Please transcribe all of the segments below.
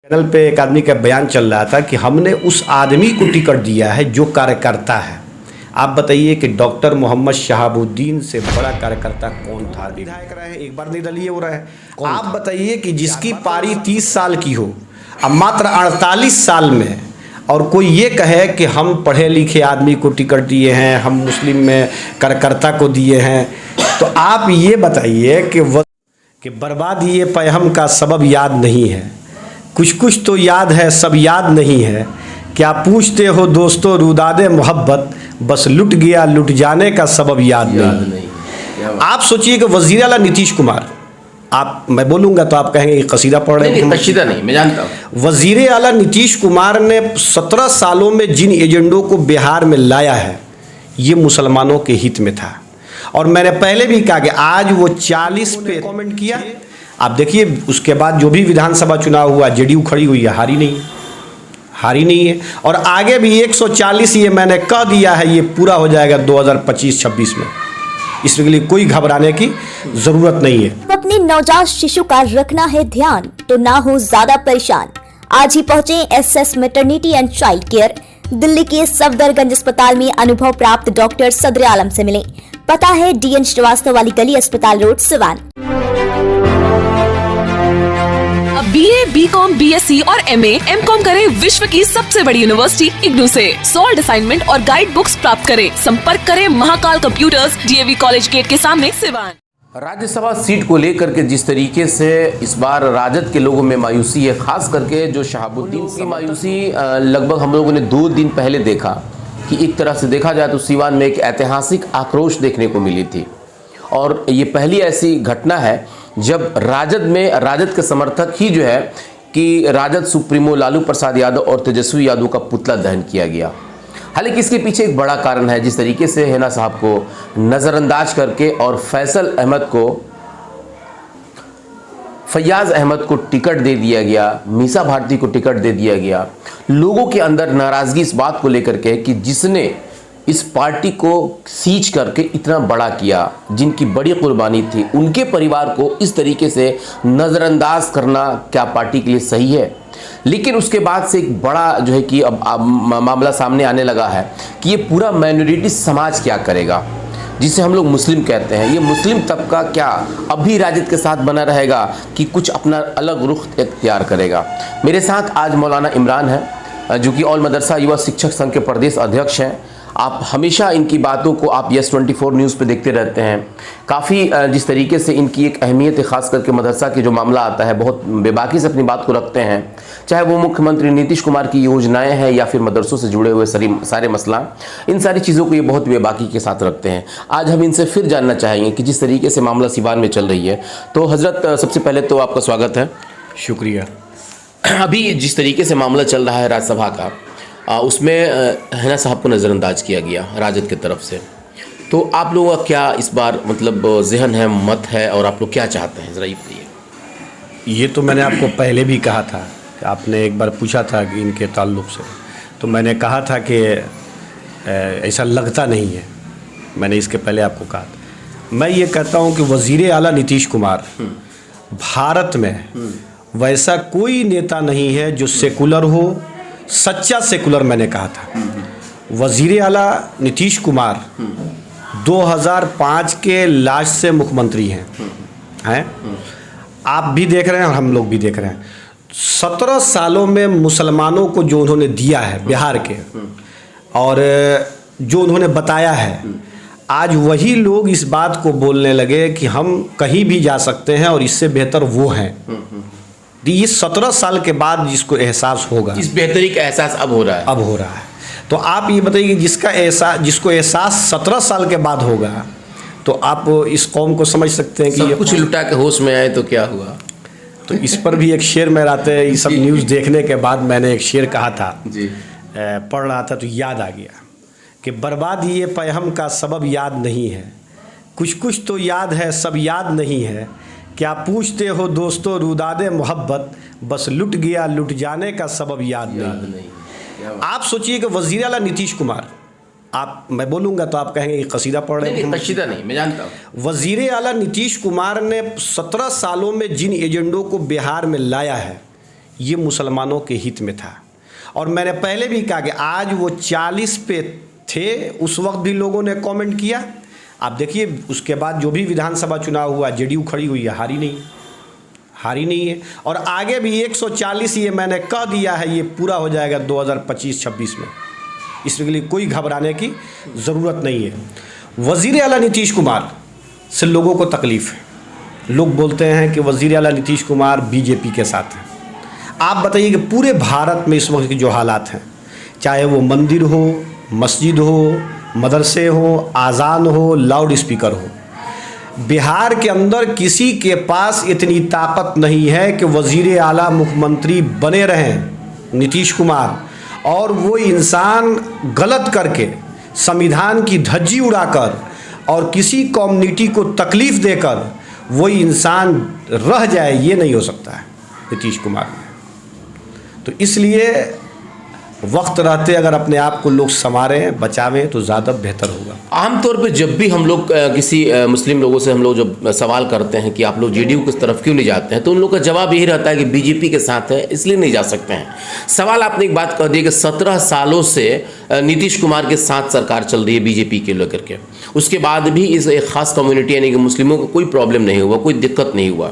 Channel पे एक आदमी का बयान चल रहा था कि हमने उस आदमी को टिकट दिया है जो कार्यकर्ता है। आप बताइए कि डॉक्टर मोहम्मद शहाबुद्दीन से बड़ा कार्यकर्ता कौन था? विधायक रहे, एक बार निर्दलीय हो रहा है। आप बताइए कि जिसकी पारी 30 साल की हो, अब मात्र 48 साल में, और कोई ये कहे कि हम पढ़े लिखे आदमी को टिकट दिए हैं, हम मुस्लिम में कार्यकर्ता को दिए हैं, तो आप ये बताइए कि बर्बाद ये पैहम का सबब याद नहीं है, कुछ कुछ तो याद है सब याद नहीं है। क्या पूछते हो दोस्तों रुदादे मोहब्बत, बस लुट गया लुट जाने का सबब याद नहीं। आप सोचिए कि वज़ीर आला नीतीश कुमार, मैं बोलूँगा तो आप कहेंगे कि कसीदा पढ़ रहे हैं। कसीदा नहीं, मैं जानता हूँ। वज़ीर आला नीतीश कुमार ने 17 सालों में जिन एजेंडों को बिहार में लाया है, ये मुसलमानों के हित में था। और मैंने पहले भी कहा कि आज वो 40 पे कमेंट किया। आप देखिए उसके बाद जो भी विधानसभा चुनाव हुआ, जेडीयू खड़ी हुई है, हारी नहीं है। और आगे भी 140 ये मैंने कह दिया है, ये पूरा हो जाएगा 2025-26 में। इसके लिए कोई घबराने की जरूरत नहीं है। अपने नवजात शिशु का रखना है ध्यान, तो ना हो ज्यादा परेशान। आज ही पहुंचे SS maternity and child care, Delhi के सफदरगंज अस्पताल में अनुभव प्राप्त डॉक्टर सदर आलम से मिले। पता है डीएन श्रीवास्तव वाली गली, अस्पताल रोड, सिवान। अब बीए, बीकॉम, बीएससी और एमए, एमकॉम करें विश्व की सबसे बड़ी यूनिवर्सिटी इग्नू से। सॉल्ड असाइनमेंट और गाइड बुक्स प्राप्त करें। संपर्क करें Mahakal computers, DAV college gate के सामने, सिवान। राज्यसभा सीट को लेकर के जिस तरीके से इस बार राजद के लोगों में मायूसी है, खास करके जो शहाबुद्दीन की मायूसी लगभग हम लोगों ने 2 दिन पहले देखा कि एक तरह से देखा जाए तो सिवान में एक ऐतिहासिक आक्रोश देखने को मिली थी। और ये पहली ऐसी घटना है जब राजद के समर्थक ही जो है कि राजद सुप्रीमो लालू प्रसाद यादव और तेजस्वी यादव का पुतला दहन किया गया। हालांकि इसके पीछे एक बड़ा कारण है, जिस तरीके से हेना साहब को नज़रअंदाज करके और फैयाज अहमद को टिकट दे दिया गया, मीसा भारती को टिकट दे दिया गया। लोगों के अंदर नाराजगी इस बात को लेकर के कि जिसने इस पार्टी को सींच करके इतना बड़ा किया, जिनकी बड़ी कुर्बानी थी, उनके परिवार को इस तरीके से नज़रअंदाज करना क्या पार्टी के लिए सही है? लेकिन उसके बाद से एक बड़ा जो है कि अब मामला सामने आने लगा है कि ये पूरा माइनॉरिटी समाज क्या करेगा, जिसे हम लोग मुस्लिम कहते हैं। ये मुस्लिम तबका क्या अभी राजद के साथ बना रहेगा कि कुछ अपना अलग रुख इख्तियार करेगा? मेरे साथ आज मौलाना इमरान है, जो कि ऑल मदरसा युवा शिक्षक संघ के प्रदेश अध्यक्ष हैं। आप हमेशा इनकी बातों को आप यस 24 न्यूज़ पे देखते रहते हैं। काफ़ी जिस तरीके से इनकी एक अहमियत है, ख़ास करके मदरसा की जो मामला आता है, बहुत बेबाकी से अपनी बात को रखते हैं। चाहे वो मुख्यमंत्री नीतीश कुमार की योजनाएं हैं या फिर मदरसों से जुड़े हुए सारे मसला, इन सारी चीज़ों को ये बहुत बेबाकी के साथ रखते हैं। आज हम इनसे फिर जानना चाहेंगे कि जिस तरीके से मामला सिवान में चल रही है। तो हज़रत, सबसे पहले तो आपका स्वागत है। शुक्रिया। अभी जिस तरीके से मामला चल रहा है राज्यसभा का, उसमें हेना साहब को नज़रअंदाज किया गया राजद की तरफ से, तो आप लोगों का क्या इस बार मतलब जहन है, मत है, और आप लोग क्या चाहते हैं, ज़रा ये बताइए। ये तो मैंने आपको पहले भी कहा था, आपने एक बार पूछा था कि इनके ताल्लुक़ से, तो मैंने कहा था कि ऐसा लगता नहीं है। मैंने इसके पहले आपको कहा था। मैं ये कहता हूँ कि वज़ीर आला नीतीश कुमार, भारत में वैसा कोई नेता नहीं है जो सेकुलर हो, सच्चा सेकुलर। मैंने कहा था वज़ीर आला नीतीश कुमार 2005 के लास्ट से मुख्यमंत्री हैं। आप भी देख रहे हैं और हम लोग भी देख रहे हैं। 17 सालों में मुसलमानों को जो उन्होंने दिया है बिहार के, और जो उन्होंने बताया है, आज वही लोग इस बात को बोलने लगे कि हम कहीं भी जा सकते हैं और इससे बेहतर वो हैं। ये 17 साल के बाद जिसको एहसास होगा, इस बेहतरी का एहसास अब हो रहा है। तो आप ये बताइए कि जिसको एहसास 17 साल के बाद होगा, तो आप इस कौम को समझ सकते हैं कि सब कुछ लुटा के होश में आए तो क्या हुआ। तो इस पर भी एक शेर में रहते हैं। ये सब न्यूज़ देखने के बाद मैंने एक शेर कहा था जी, पढ़ रहा था तो याद आ गया कि बर्बाद ये पैहम का सबब याद नहीं है, कुछ कुछ तो याद है सब याद नहीं है। क्या पूछते हो दोस्तों रुदादे मोहब्बत, बस लुट गया लुट जाने का सबब याद नहीं। आप सोचिए कि वज़ीर आला नीतीश कुमार, मैं बोलूँगा तो आप कहेंगे कि कसीदा पढ़ रहे हैं। कसीदा नहीं, मैं जानता हूँ। वज़ीर आला नीतीश कुमार ने 17 सालों में जिन एजेंडों को बिहार में लाया है, ये मुसलमानों के हित में था। और मैंने पहले भी कहा कि आज वो 40 पे थे, उस वक्त भी लोगों ने कमेंट किया। आप देखिए उसके बाद जो भी विधानसभा चुनाव हुआ, जेडीयू खड़ी हुई है, हारी नहीं है। और आगे भी 140 ये मैंने कह दिया है, ये पूरा हो जाएगा 2025-26 में। इसके लिए कोई घबराने की ज़रूरत नहीं है। वज़ीर आला नीतीश कुमार से लोगों को तकलीफ़ है। लोग बोलते हैं कि वज़ीर आला नीतीश कुमार बीजेपी के साथ हैं। आप बताइए कि पूरे भारत में इस वक्त के जो हालात हैं, चाहे वो मंदिर हो, मस्जिद हो, मदरसे हो, आज़ान हो, लाउड स्पीकर हो, बिहार के अंदर किसी के पास इतनी ताकत नहीं है कि वज़ीर आला मुख्यमंत्री बने रहें नीतीश कुमार, और वो इंसान गलत करके संविधान की धज्जी उड़ाकर और किसी कम्युनिटी को तकलीफ़ देकर वो इंसान रह जाए, ये नहीं हो सकता है नीतीश कुमार में। तो इसलिए वक्त रहते अगर अपने आप को लोग संवारें, बचावें तो ज़्यादा बेहतर होगा। आमतौर पे जब भी हम लोग किसी मुस्लिम लोगों से हम लोग जब सवाल करते हैं कि आप लोग जेडीयू की तरफ क्यों नहीं जाते हैं, तो उन लोग का जवाब यही रहता है कि बीजेपी के साथ है इसलिए नहीं जा सकते हैं। सवाल आपने एक बात कह दी कि 17 सालों से नीतीश कुमार के साथ सरकार चल रही है बीजेपी के लेकर के, उसके बाद भी इस एक खास कम्युनिटी यानी कि मुस्लिमों को कोई प्रॉब्लम नहीं हुआ, कोई दिक्कत नहीं हुआ।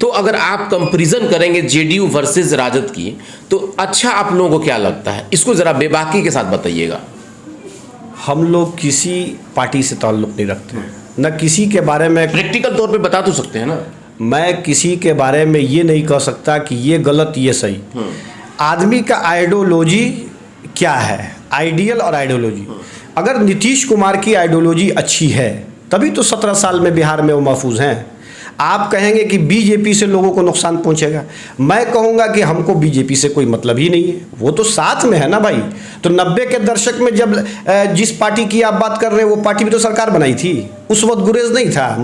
तो अगर आप कंपेरिजन करेंगे जेडीयू वर्सेस राजद की, तो अच्छा आप लोगों को क्या लगता है, इसको ज़रा बेबाकी के साथ बताइएगा। हम लोग किसी पार्टी से ताल्लुक़ नहीं रखते हैं, न किसी के बारे में प्रैक्टिकल तौर पे बता तो सकते हैं ना। मैं किसी के बारे में ये नहीं कह सकता कि ये गलत ये सही। आदमी का आइडियोलॉजी क्या है, आइडियल और आइडियोलॉजी। अगर नीतीश कुमार की आइडियोलॉजी अच्छी है तभी तो 17 साल में बिहार में वो महफूज हैं। आप कहेंगे कि बीजेपी से लोगों को नुकसान पहुंचेगा, मैं कहूंगा कि हमको बीजेपी से कोई मतलब ही नहीं है, वो तो साथ में है ना भाई। तो 90 के दशक में जब जिस पार्टी की आप बात कर रहे हैं वो पार्टी भी तो सरकार बनाई थी, उस वक्त गुरेज नहीं था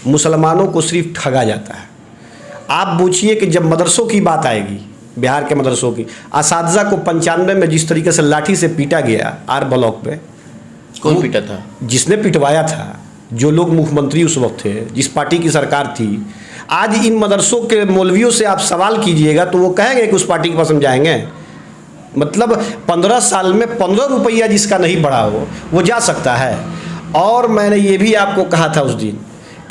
मुसलमानों को सिर्फ ठगा जाता है। आप पूछिए कि जब मदरसों की बात आएगी, बिहार के मदरसों की, असातिज़ा को 95 में जिस तरीके से लाठी से पीटा गया आर ब्लॉक पे, कौन पीटा था? जिसने पिटवाया था, जो लोग मुख्यमंत्री उस वक्त थे, जिस पार्टी की सरकार थी। आज इन मदरसों के मौलवियों से आप सवाल कीजिएगा तो वो कहेंगे कि उस पार्टी के पास हम जाएंगे। मतलब 15 साल में 15 रुपया जिसका नहीं बढ़ा हो वो जा सकता है। और मैंने ये भी आपको कहा था उस दिन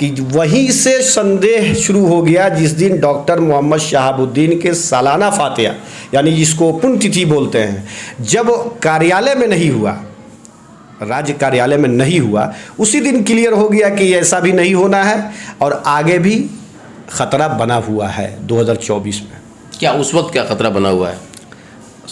कि वहीं से संदेह शुरू हो गया जिस दिन डॉक्टर मोहम्मद शहाबुद्दीन के सालाना फातिहा, यानी जिसको पुण्यतिथि बोलते हैं, जब कार्यालय में नहीं हुआ, राज्य कार्यालय में नहीं हुआ, उसी दिन क्लियर हो गया कि ऐसा भी नहीं होना है और आगे भी ख़तरा बना हुआ है 2024 में। क्या उस वक्त क्या खतरा बना हुआ है?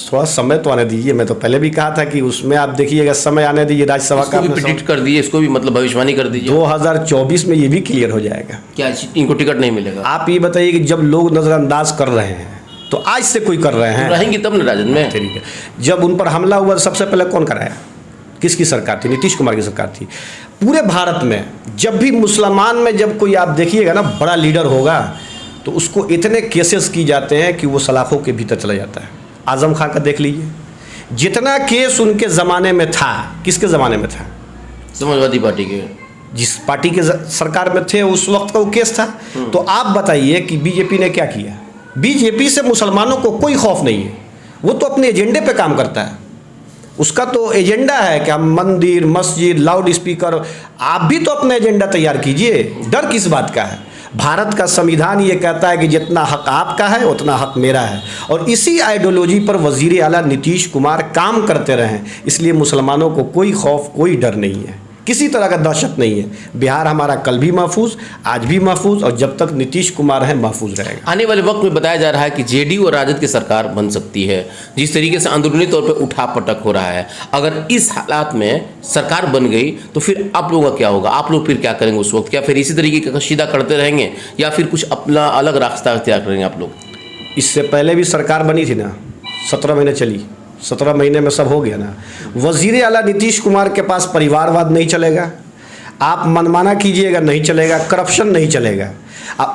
थोड़ा समय तो आने दीजिए। मैं तो पहले भी कहा था कि उसमें आप देखिएगा, समय आने दीजिए। राज्यसभा का भी प्रेडिक्ट कर दीजिए, इसको भी मतलब भविष्यवाणी कर दीजिए। 2024 में ये भी क्लियर हो जाएगा। क्या इनको टिकट नहीं मिलेगा? आप ये बताइए कि जब लोग नज़रअंदाज कर रहे हैं तो आज से कोई कर रहे हैं, तो रहेंगे तब न राजद में। ठीक है, जब उन पर हमला हुआ सबसे पहले कौन कराया? किसकी सरकार थी? नीतीश कुमार की सरकार थी। पूरे भारत में जब भी मुसलमान में जब कोई आप देखिएगा ना बड़ा लीडर होगा तो उसको इतने केसेस की जाते हैं कि वो सलाखों के भीतर चला जाता है। आजम खान का देख लीजिए, जितना केस उनके ज़माने में था, किसके ज़माने में था? समाजवादी पार्टी के, जिस पार्टी के सरकार में थे उस वक्त का वो केस था। तो आप बताइए कि बीजेपी ने क्या किया? बीजेपी से मुसलमानों को कोई खौफ नहीं है, वो तो अपने एजेंडे पे काम करता है। उसका तो एजेंडा है कि हम मंदिर, मस्जिद, लाउड स्पीकर, आप भी तो अपना एजेंडा तैयार कीजिए। डर किस बात का है? भारत का संविधान ये कहता है कि जितना हक आपका है उतना हक मेरा है, और इसी आइडियोलॉजी पर वज़ीर आला नीतीश कुमार काम करते रहे, इसलिए मुसलमानों को कोई खौफ, कोई डर नहीं है, किसी तरह का दहशत नहीं है। बिहार हमारा कल भी महफूज, आज भी महफूज, और जब तक नीतीश कुमार है महफूज रहेगा। आने वाले वक्त में बताया जा रहा है कि जेडीयू और राजद की सरकार बन सकती है। जिस तरीके से अंदरूनी तौर पर उठापटक हो रहा है, अगर इस हालात में सरकार बन गई तो फिर आप लोगों का क्या होगा? आप लोग फिर क्या करेंगे उस वक्त? क्या फिर इसी तरीके का कशीदा करते रहेंगे या फिर कुछ अपना अलग रास्ता अख्तियार करेंगे आप लोग? इससे पहले भी सरकार बनी थी ना, 17 महीने चली, 17 महीने में सब हो गया ना। वज़ीर आला नीतीश कुमार के पास परिवारवाद नहीं चलेगा, आप मनमाना कीजिएगा नहीं चलेगा, करप्शन नहीं चलेगा।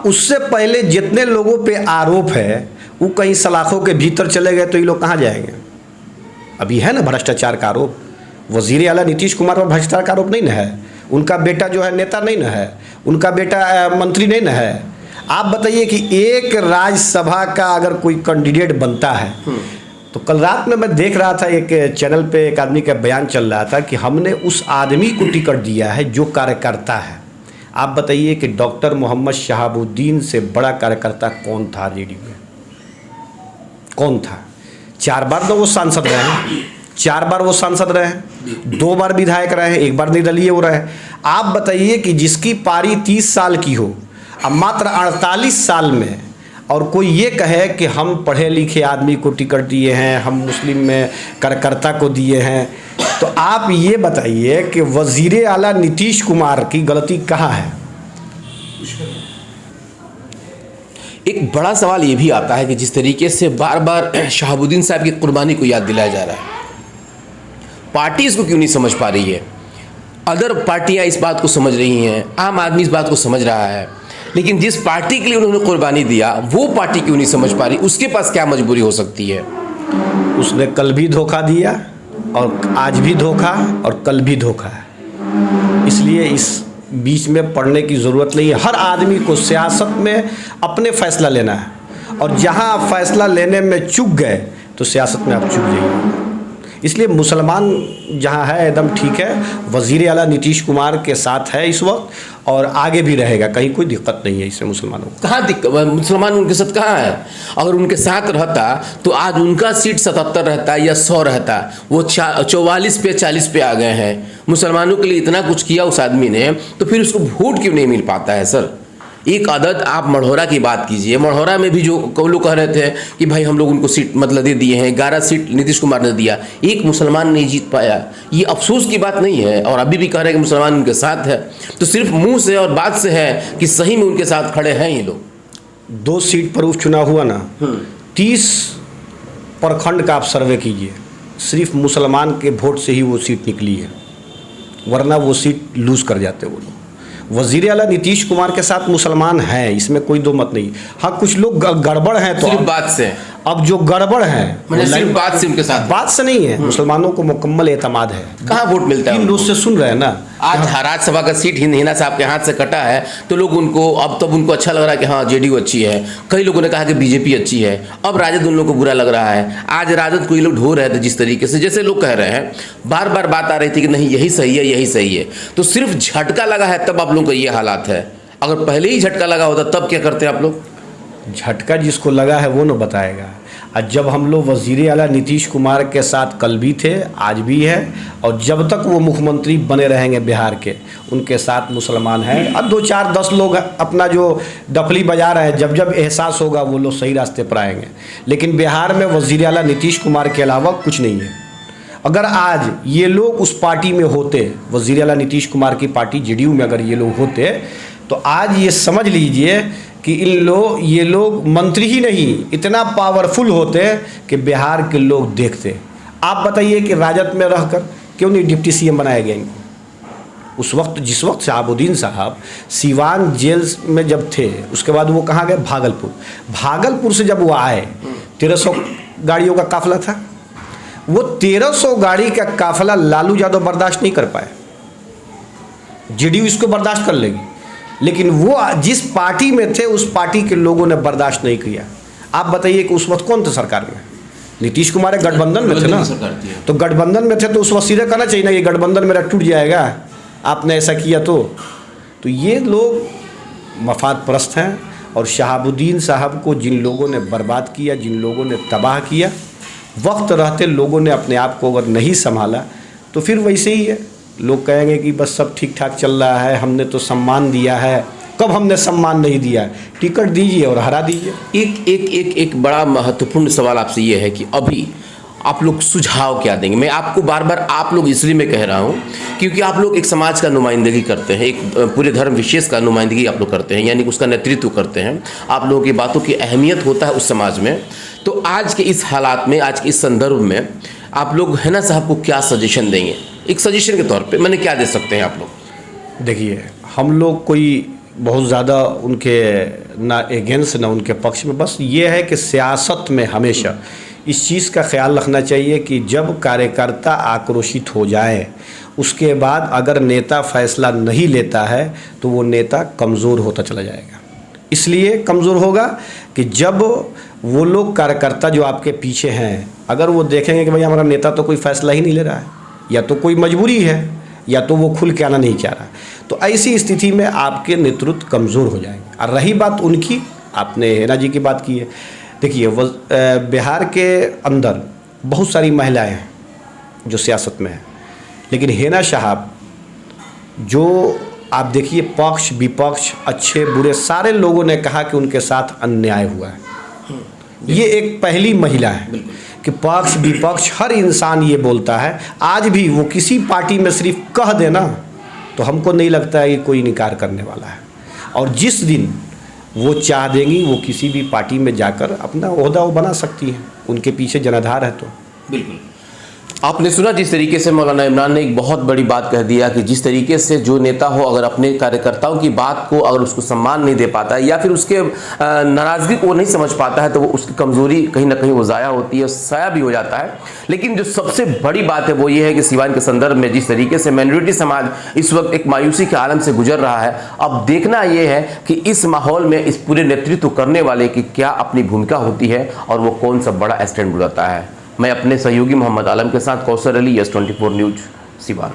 उससे पहले जितने लोगों पे आरोप है वो कहीं सलाखों के भीतर चले गए तो ये लोग कहाँ जाएंगे? अभी है ना भ्रष्टाचार का आरोप, वज़ीर आला नीतीश कुमार पर भ्रष्टाचार का आरोप नहीं ना है, उनका बेटा जो है नेता नहीं ना है, उनका बेटा मंत्री नहीं ना है। आप बताइए कि एक राज्यसभा का अगर कोई कैंडिडेट बनता है, तो कल रात में मैं देख रहा था एक चैनल पे एक आदमी का बयान चल रहा था कि हमने उस आदमी को टिकट दिया है जो कार्यकर्ता है। आप बताइए कि डॉक्टर मोहम्मद शहाबुद्दीन से बड़ा कार्यकर्ता कौन था जेडीयू में? कौन था? 4 बार तो वो सांसद रहे हैं, 4 बार वो सांसद रहे हैं, 2 बार विधायक रहे हैं, 1 बार निर्दलीय हो रहे हैं। आप बताइए कि जिसकी पारी 30 साल की हो, अब मात्र 48 साल में, और कोई ये कहे कि हम पढ़े लिखे आदमी को टिकट दिए हैं, हम मुस्लिम में कार्यकर्ता को दिए हैं, तो आप ये बताइए कि वजीर आला नीतीश कुमार की गलती कहाँ है? एक बड़ा सवाल ये भी आता है कि जिस तरीके से बार बार शहाबुद्दीन साहब की कुर्बानी को याद दिलाया जा रहा है, पार्टी इसको क्यों नहीं समझ पा रही है? अदर पार्टियां इस बात को समझ रही हैं, आम आदमी इस बात को समझ रहा है, लेकिन जिस पार्टी के लिए उन्होंने कुर्बानी दिया वो पार्टी क्यों नहीं समझ पा रही? उसके पास क्या मजबूरी हो सकती है? उसने कल भी धोखा दिया और आज भी धोखा और कल भी धोखा है। इसलिए इस बीच में पड़ने की ज़रूरत नहीं है। हर आदमी को सियासत में अपने फैसला लेना है, और जहां आप फैसला लेने में चूक गए तो सियासत में आप चूक जाइए। इसलिए मुसलमान जहां है एकदम ठीक है, वज़ीर आला नीतीश कुमार के साथ है इस वक्त और आगे भी रहेगा, कहीं कोई दिक्कत नहीं है इसमें मुसलमानों को। कहाँ दिक्कत? मुसलमान उनके साथ कहाँ है? अगर उनके साथ रहता तो आज उनका सीट 77 रहता या 100 रहता। वो 44 पे 40 पे आ गए हैं। मुसलमानों के लिए इतना कुछ किया उस आदमी ने, तो फिर उसको वोट क्यों नहीं मिल पाता है सर? एक आदत आप मढ़ौरा की बात कीजिए, मढ़ौरा में भी जो लोग कह रहे थे कि भाई हम लोग उनको सीट मतलब दे दिए हैं, 11 सीट नीतीश कुमार ने दिया, एक मुसलमान नहीं जीत पाया। ये अफसोस की बात नहीं है, और अभी भी कह रहे हैं कि मुसलमान उनके साथ है, तो सिर्फ मुंह से और बात से है कि सही में उनके साथ खड़े हैं ये लोग। 2 सीट पर उपचुनाव हुआ ना, 30 प्रखंड का आप सर्वे कीजिए, सिर्फ मुसलमान के वोट से ही वो सीट निकली है, वरना वो सीट लूज कर जाते वो लोग। वज़ीर आला नीतीश कुमार के साथ मुसलमान हैं, इसमें कोई दो मत नहीं। हाँ, कुछ लोग गड़बड़ हैं, तो सिर्फ बात से, अब जो गड़बड़ हैं सिर्फ बात से उनके साथ, बात से नहीं है। मुसलमानों को मुकम्मल एतमाद है। कहाँ वोट मिलता है? लोग से सुन रहे हैं ना, आज राज्यसभा का सीट हिना साहब के हाथ से कटा है, तो लोग उनको अब तब उनको अच्छा लग रहा है कि हाँ जेडीयू अच्छी है। कई लोगों ने कहा कि बीजेपी अच्छी है, अब राजद उन लोगों को बुरा लग रहा है। आज राजद को ये लोग ढो रहे थे जिस तरीके से, जैसे लोग कह रहे हैं, बार बार बात आ रही थी कि नहीं यही सही है, यही सही है, तो सिर्फ झटका लगा है तब आप लोगों का ये हालात है। अगर पहले ही झटका लगा होता तब क्या करते आप लोग? झटका जिसको लगा है वो न बताएगा। और जब हम लोग वज़ीर आला नीतीश कुमार के साथ कल भी थे, आज भी है, और जब तक वो मुख्यमंत्री बने रहेंगे बिहार के, उनके साथ मुसलमान हैं। अब 2 4 10 लोग अपना जो डफली बजा रहे हैं, जब जब एहसास होगा वो लोग सही रास्ते पर आएंगे। लेकिन बिहार में वज़ीर आला नीतीश कुमार के अलावा कुछ नहीं है। अगर आज ये लोग उस पार्टी में होते, वज़ीर आला नीतीश कुमार की पार्टी जेडीयू में अगर ये लोग होते, तो आज ये समझ लीजिए कि ये लोग मंत्री ही नहीं, इतना पावरफुल होते कि बिहार के लोग देखते। आप बताइए कि राजद में रहकर क्यों नहीं डिप्टी सीएम बनाया गया इनको? उस वक्त, जिस वक्त शहाबुद्दीन साहब सीवान जेल में जब थे, उसके बाद वो कहाँ गए? भागलपुर। भागलपुर से जब वो आए, 1300 गाड़ियों का काफिला था। वो 1300 गाड़ी का काफिला लालू यादव बर्दाश्त नहीं कर पाए। जेडीयू इसको बर्दाश्त कर लेगी, लेकिन वो जिस पार्टी में थे उस पार्टी के लोगों ने बर्दाश्त नहीं किया। आप बताइए कि उस वक्त कौन थे सरकार में? नीतीश कुमार गठबंधन में थे ना, तो गठबंधन में थे तो उस वक्त सीधे कहना चाहिए ना, ये गठबंधन मेरा टूट जाएगा, आपने ऐसा किया तो ये लोग मफाद परस्त हैं। और शहाबुद्दीन साहब को जिन लोगों ने बर्बाद किया, जिन लोगों ने तबाह किया, वक्त रहते लोगों ने अपने आप को अगर नहीं संभाला तो फिर वैसे ही है। लोग कहेंगे कि बस सब ठीक ठाक चल रहा है, हमने तो सम्मान दिया है। कब हमने सम्मान नहीं दिया? टिकट दीजिए और हरा दीजिए। एक बड़ा महत्वपूर्ण सवाल आपसे ये है कि अभी आप लोग सुझाव क्या देंगे? मैं आपको बार बार आप लोग इसलिए मैं कह रहा हूँ क्योंकि आप लोग एक समाज का नुमाइंदगी करते हैं, एक पूरे धर्म विशेष का नुमाइंदगी आप लोग करते हैं, यानी कि उसका नेतृत्व करते हैं। आप लोगों की बातों की अहमियत होता है उस समाज में। तो आज के इस हालात में, आज के इस संदर्भ में आप लोग हिना साहब को क्या सजेशन देंगे? एक सजेशन के तौर पे मैंने क्या दे सकते हैं आप लोग? देखिए, हम लोग कोई बहुत ज़्यादा उनके ना अगेंस्ट ना उनके पक्ष में, बस ये है कि सियासत में हमेशा इस चीज़ का ख्याल रखना चाहिए कि जब कार्यकर्ता आक्रोशित हो जाए, उसके बाद अगर नेता फैसला नहीं लेता है तो वो नेता कमज़ोर होता चला जाएगा। इसलिए कमज़ोर होगा कि जब वो लोग कार्यकर्ता जो आपके पीछे हैं, अगर वो देखेंगे कि भाई हमारा नेता तो कोई फैसला ही नहीं ले रहा है, या तो कोई मजबूरी है या तो वो खुल के आना नहीं चाह रहा, तो ऐसी स्थिति में आपके नेतृत्व कमज़ोर हो जाएंगे। और रही बात उनकी, आपने हेना जी की बात की है, देखिए बिहार के अंदर बहुत सारी महिलाएं हैं जो सियासत में हैं, लेकिन हेना साहब जो आप देखिए पक्ष विपक्ष अच्छे बुरे सारे लोगों ने कहा कि उनके साथ अन्याय हुआ है। ये एक पहली महिला है कि पक्ष विपक्ष हर इंसान ये बोलता है। आज भी वो किसी पार्टी में सिर्फ कह देना तो हमको नहीं लगता है कि कोई इनकार करने वाला है, और जिस दिन वो चाह देंगी वो किसी भी पार्टी में जाकर अपना ओहदा वो बना सकती हैं, उनके पीछे जनाधार है। तो बिल्कुल आपने सुना जिस तरीके से मौलाना इमरान ने एक बहुत बड़ी बात कह दिया कि जिस तरीके से जो नेता हो अगर अपने कार्यकर्ताओं की बात को अगर उसको सम्मान नहीं दे पाता है या फिर उसके नाराज़गी को नहीं समझ पाता है तो वो उसकी कमज़ोरी कहीं ना कहीं वो ज़ाया होती है, साया भी हो जाता है। लेकिन जो सबसे बड़ी बात है वो ये है कि सिवान के संदर्भ में जिस तरीके से माइनॉरिटी समाज इस वक्त एक मायूसी के आलम से गुजर रहा है, अब देखना ये है कि इस माहौल में इस पूरे नेतृत्व करने वाले की क्या अपनी भूमिका होती है और वो कौन सा बड़ा स्टैंड बुलाता है। मैं अपने सहयोगी मोहम्मद आलम के साथ कौसर अली, यस 24 न्यूज, सिवान।